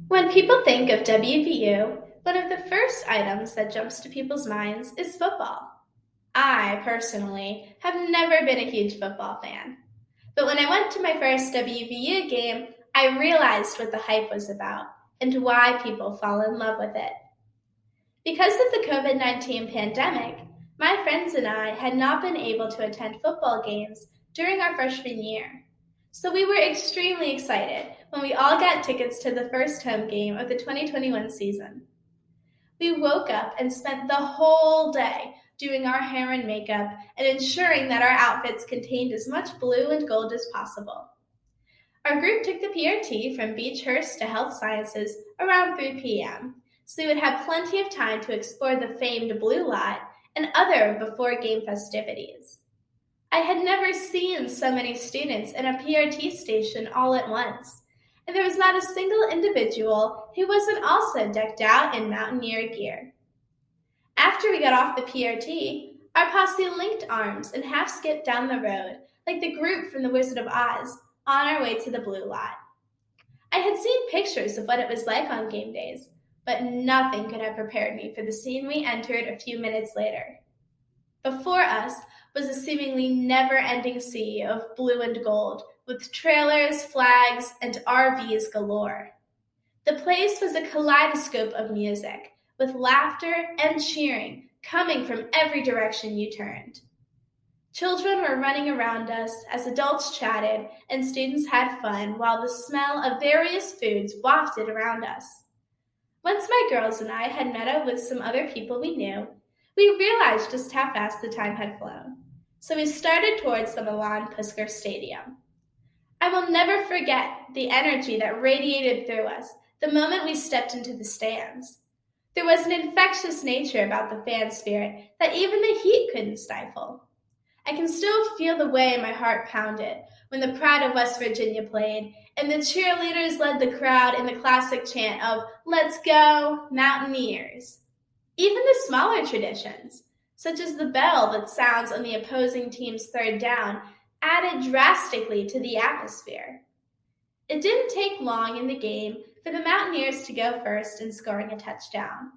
When people think of WVU, one of the first items that jumps to people's minds is football. I, personally, have never been a huge football fan. But when I went to my first WVU game, I realized what the hype was about and why people fall in love with it. Because of the COVID-19 pandemic, my friends and I had not been able to attend football games during our freshman year. So we were extremely excited when we all got tickets to the first home game of the 2021 season. We woke up and spent the whole day doing our hair and makeup and ensuring that our outfits contained as much blue and gold as possible. Our group took the PRT from Beechhurst to Health Sciences around 3 p.m., so we would have plenty of time to explore the famed Blue Lot and other before-game festivities. I had never seen so many students in a PRT station all at once, and there was not a single individual who wasn't also decked out in Mountaineer gear. After we got off the PRT, our posse linked arms and half skipped down the road, like the group from The Wizard of Oz, on our way to the Blue Lot. I had seen pictures of what it was like on game days, but nothing could have prepared me for the scene we entered a few minutes later. Before us was a seemingly never-ending sea of blue and gold, with trailers, flags, and RVs galore. The place was a kaleidoscope of music, with laughter and cheering coming from every direction you turned. Children were running around us as adults chatted and students had fun while the smell of various foods wafted around us. Once my girls and I had met up with some other people we knew, we realized just how fast the time had flown. So we started towards the Milan Puskar Stadium. I will never forget the energy that radiated through us the moment we stepped into the stands. There was an infectious nature about the fan spirit that even the heat couldn't stifle. I can still feel the way my heart pounded when the Pride of West Virginia played and the cheerleaders led the crowd in the classic chant of "Let's go, Mountaineers." Even the smaller traditions, such as the bell that sounds on the opposing team's third down, added drastically to the atmosphere. It didn't take long in the game for the Mountaineers to go first in scoring a touchdown.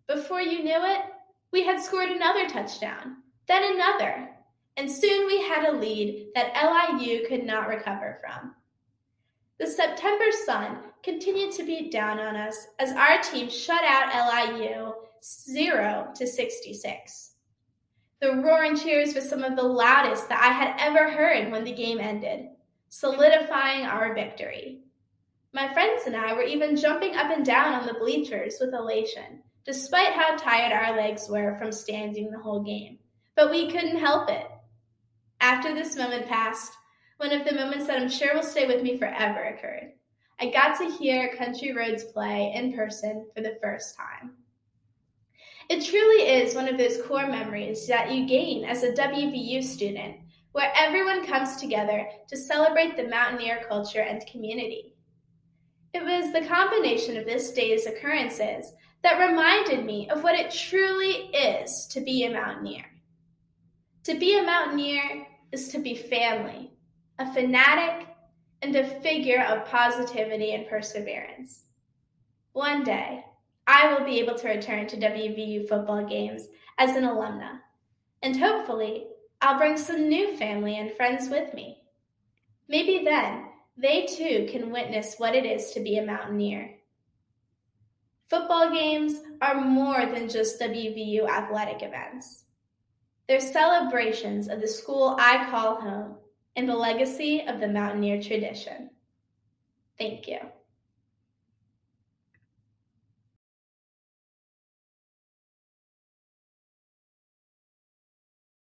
Before you knew it, we had scored another touchdown, then another, and soon we had a lead that LIU could not recover from. The September sun continued to beat down on us as our team shut out LIU 0-66. The roaring cheers were some of the loudest that I had ever heard when the game ended, solidifying our victory. My friends and I were even jumping up and down on the bleachers with elation, despite how tired our legs were from standing the whole game. But we couldn't help it. After this moment passed, one of the moments that I'm sure will stay with me forever occurred. I got to hear Country Roads play in person for the first time. It truly is one of those core memories that you gain as a WVU student, where everyone comes together to celebrate the Mountaineer culture and community. It was the combination of this day's occurrences that reminded me of what it truly is to be a Mountaineer. To be a Mountaineer is to be family, a fanatic, and a figure of positivity and perseverance. One day, I will be able to return to WVU football games as an alumna, and hopefully, I'll bring some new family and friends with me. Maybe then, they too can witness what it is to be a Mountaineer. Football games are more than just WVU athletic events. They're celebrations of the school I call home and the legacy of the Mountaineer tradition. Thank you.